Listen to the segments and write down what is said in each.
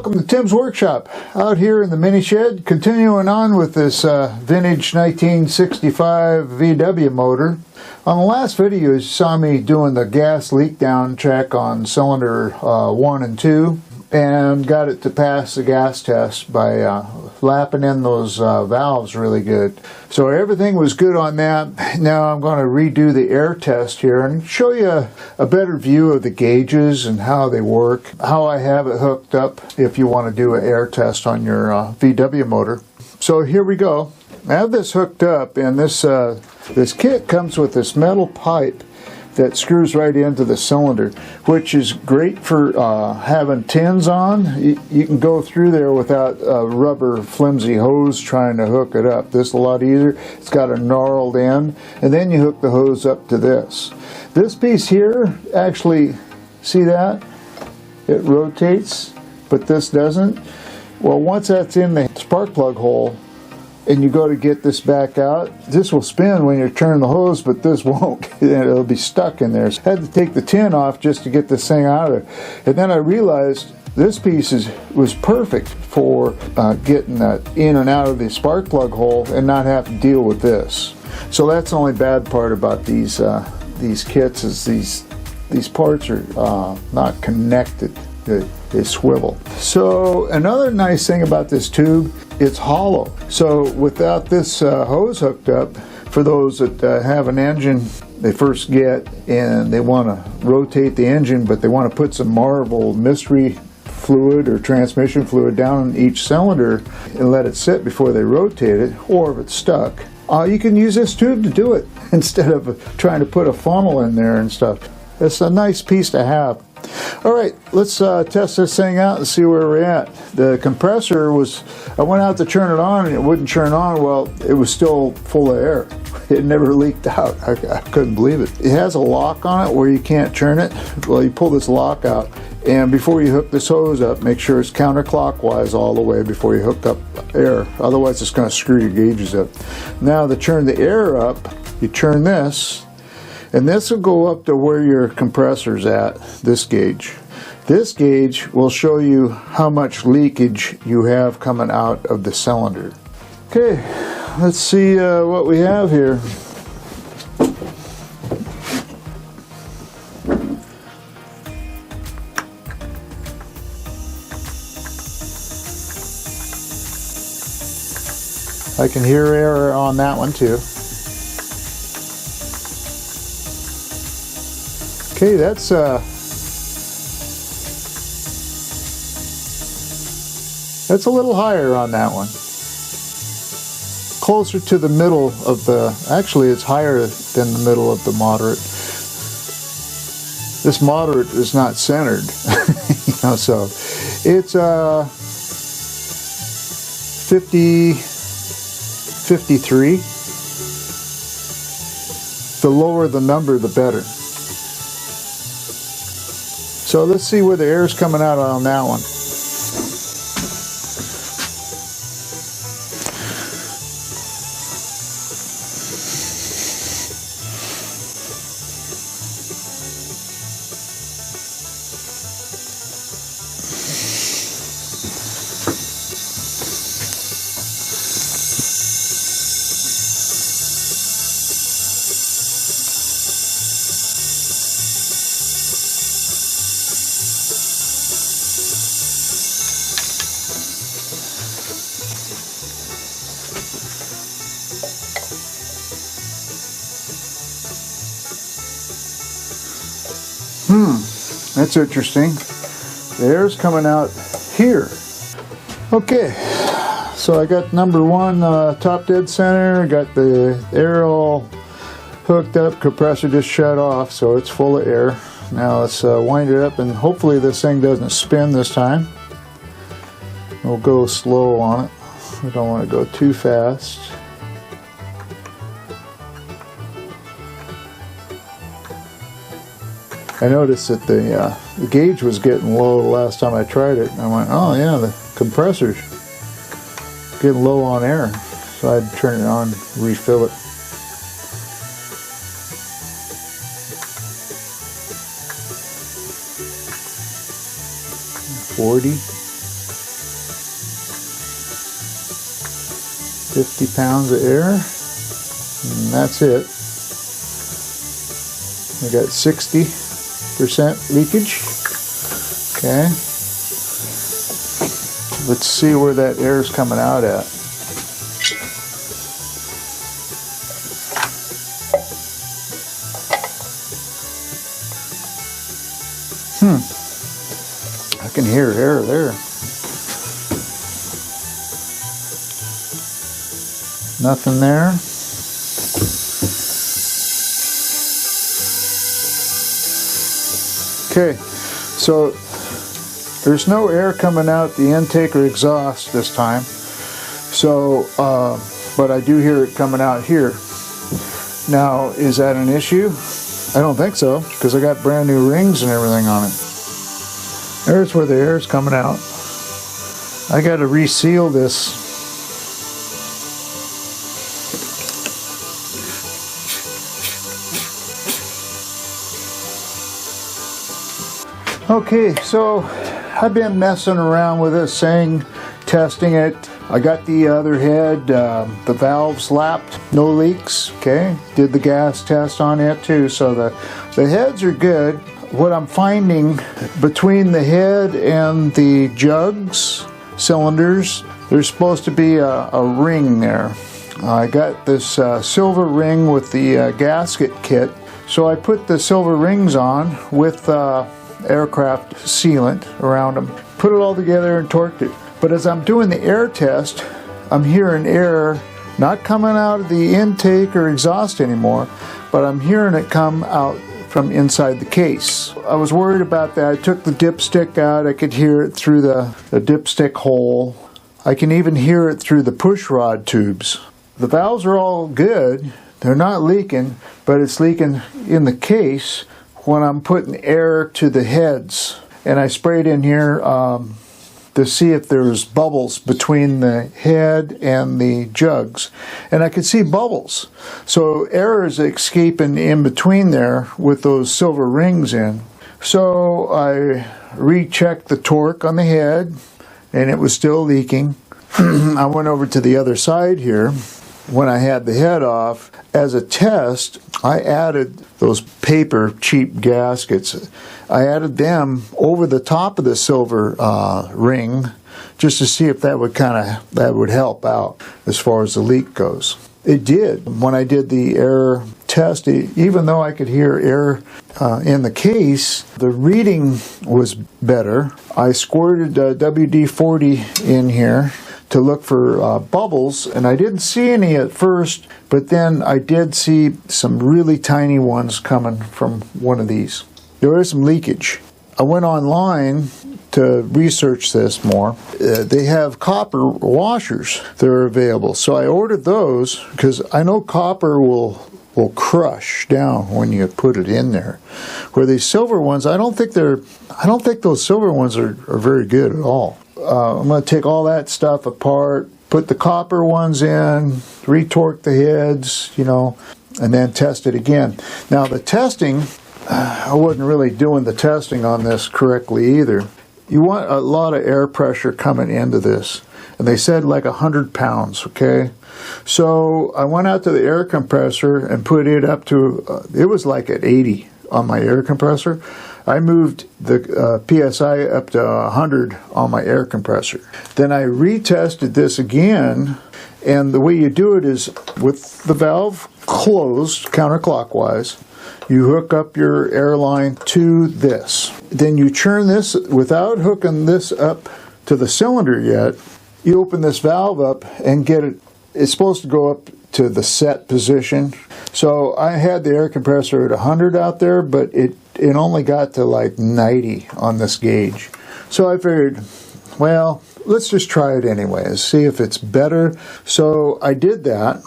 Welcome to Tim's Workshop. Out here in the mini shed, continuing on with this vintage 1965 VW motor. On the last video you saw me doing the gas leak down check on cylinder 1 and 2 and got it to pass the gas test by lapping in those valves really good. So everything was good on that. Now I'm going to redo the air test here and show you a better view of the gauges and how they work, how I have it hooked up if you want to do an air test on your VW motor. So here we go. I have this hooked up, and this kit comes with this metal pipe that screws right into the cylinder, which is great for having tins on. You can go through there without a rubber flimsy hose trying to hook it up. This is a lot easier. It's got a gnarled end, and then you hook the hose up to this. This piece here, actually, see that? It rotates, but this doesn't. Well, once that's in the spark plug hole, and you go to get this back out, this will spin when you turn the hose, but this won't. It'll be stuck in there. So I had to take the tin off just to get this thing out of there. And then I realized this piece was perfect for getting that in and out of the spark plug hole and not have to deal with this. So that's the only bad part about these kits is these parts are not connected. They swivel. So another nice thing about this tube, it's hollow. So without this hose hooked up, for those that have an engine they first get and they want to rotate the engine, but they want to put some Marvel mystery fluid or transmission fluid down each cylinder and let it sit before they rotate it, or if it's stuck, you can use this tube to do it instead of trying to put a funnel in there and stuff. It's a nice piece to have. Alright, let's test this thing out and see where we're at. The compressor was, I went out to turn it on and it wouldn't turn on. Well, it was still full of air. It never leaked out. I couldn't believe it. It has a lock on it where you can't turn it. Well, you pull this lock out, and before you hook this hose up, make sure it's counterclockwise all the way before you hook up air. Otherwise it's going to screw your gauges up. Now to turn the air up, you turn this, and this will go up to where your compressor's at, this gauge. This gauge will show you how much leakage you have coming out of the cylinder. Okay, let's see what we have here. I can hear air on that one too. Okay, that's a little higher on that one. Closer to the middle of the, actually it's higher than the middle of the moderate. This moderate is not centered, you know, so it's 53. The lower the number, the better. So let's see where the air is coming out on that one. That's interesting. The air's coming out here. Okay, so I got number 1 top dead center, got the air all hooked up, compressor just shut off, so it's full of air. Now let's wind it up, and hopefully this thing doesn't spin this time. We'll go slow on it. We don't want to go too fast. I noticed that the gauge was getting low the last time I tried it. And I went, oh yeah, the compressor's getting low on air. So I'd turn it on, refill it. 40. 50 pounds of air, and that's it. We got 60% leakage. Okay. Let's see where that air is coming out at. I can hear air there. Nothing there. Okay, so there's no air coming out the intake or exhaust this time. So, but I do hear it coming out here. Now, is that an issue? I don't think so, because I got brand new rings and everything on it. There's where the air is coming out. I got to reseal this. Okay, so I've been messing around with this thing, testing it. I got the other head, the valves lapped, no leaks. Okay, did the gas test on it too, so the heads are good. What I'm finding between the head and the jugs, cylinders, there's supposed to be a ring there. I got this silver ring with the gasket kit, so I put the silver rings on with aircraft sealant around them, put it all together and torqued it. But as I'm doing the air test, I'm hearing air not coming out of the intake or exhaust anymore, but I'm hearing it come out from inside the case. I was worried about that. I took the dipstick out. I could hear it through the dipstick hole. I can even hear it through the push rod tubes. The valves are all good. They're not leaking, but it's leaking in the case when I'm putting air to the heads. And I sprayed in here to see if there's bubbles between the head and the jugs. And I could see bubbles. So air is escaping in between there with those silver rings in. So I rechecked the torque on the head, and it was still leaking. I went over to the other side here. When I had the head off, as a test, I added those paper cheap gaskets. I added them over the top of the silver ring just to see if that would help out as far as the leak goes. It did. When I did the air test, even though I could hear air in the case, the reading was better. I squirted WD-40 in here to look for bubbles, and I didn't see any at first, but then I did see some really tiny ones coming from one of these. There is some leakage. I went online to research this more. They have copper washers that are available, so I ordered those because I know copper will crush down when you put it in there. Where these silver ones, I don't think those silver ones are very good at all. I'm going to take all that stuff apart, put the copper ones in, retorque the heads, and then test it again. Now the testing, I wasn't really doing the testing on this correctly either. You want a lot of air pressure coming into this, and they said like 100 pounds, okay? So I went out to the air compressor and put it up to, it was like at 80 on my air compressor. I moved the PSI up to 100 on my air compressor. Then I retested this again, and the way you do it is with the valve closed counterclockwise, you hook up your air line to this. Then you churn this without hooking this up to the cylinder yet. You open this valve up and get it. It's supposed to go up to the set position. So I had the air compressor at 100 out there, but it only got to like 90 on this gauge. So I figured, well, let's just try it anyways, see if it's better. So I did that,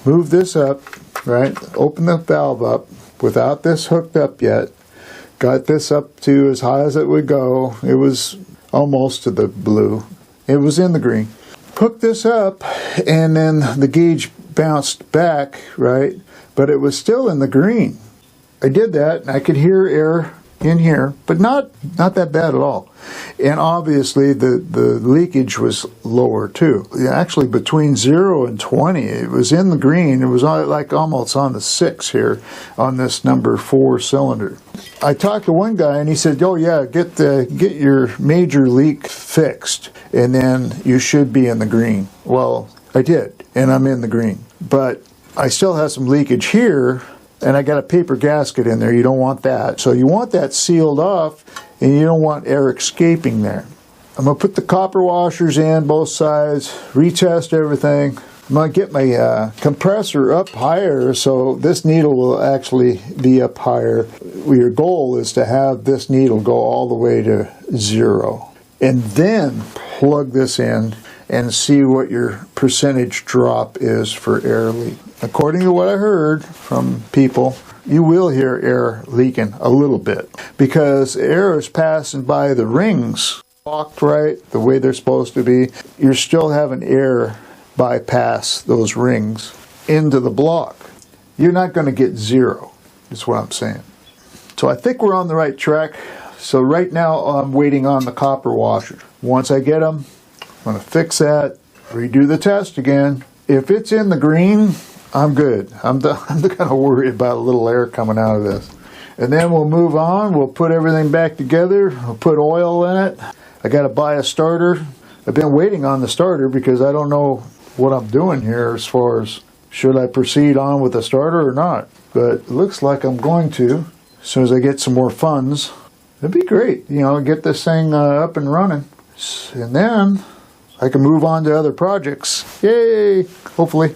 moved this up, right, opened the valve up without this hooked up yet, got this up to as high as it would go. It was almost to the blue. It was in the green. Hooked this up, and then the gauge bounced back, right, but it was still in the green. I did that, and I could hear air in here, but not that bad at all. And obviously the leakage was lower too. Actually between 0 and 20, it was in the green. It was like almost on the 6 here on this number 4 cylinder. I talked to one guy and he said, oh yeah, get your major leak fixed and then you should be in the green. Well, I did, and I'm in the green. But I still have some leakage here, and I got a paper gasket in there. You don't want that. So you want that sealed off, and you don't want air escaping there. I'm going to put the copper washers in both sides, retest everything. I'm going to get my compressor up higher so this needle will actually be up higher. Your goal is to have this needle go all the way to 0. And then plug this in and see what your percentage drop is for air leak. According to what I heard from people, you will hear air leaking a little bit because air is passing by the rings locked right the way they're supposed to be. You're still having air bypass those rings into the block. You're not going to get 0, is what I'm saying. So I think we're on the right track. So right now I'm waiting on the copper washer. Once I get them, I'm going to fix that, redo the test again. If it's in the green, I'm good. I'm kind of worried about a little air coming out of this. And then we'll move on. We'll put everything back together. We'll put oil in it. I got to buy a starter. I've been waiting on the starter because I don't know what I'm doing here as far as should I proceed on with the starter or not. But it looks like I'm going to as soon as I get some more funds. It'd be great, you know, get this thing up and running. And then I can move on to other projects. Yay! Hopefully.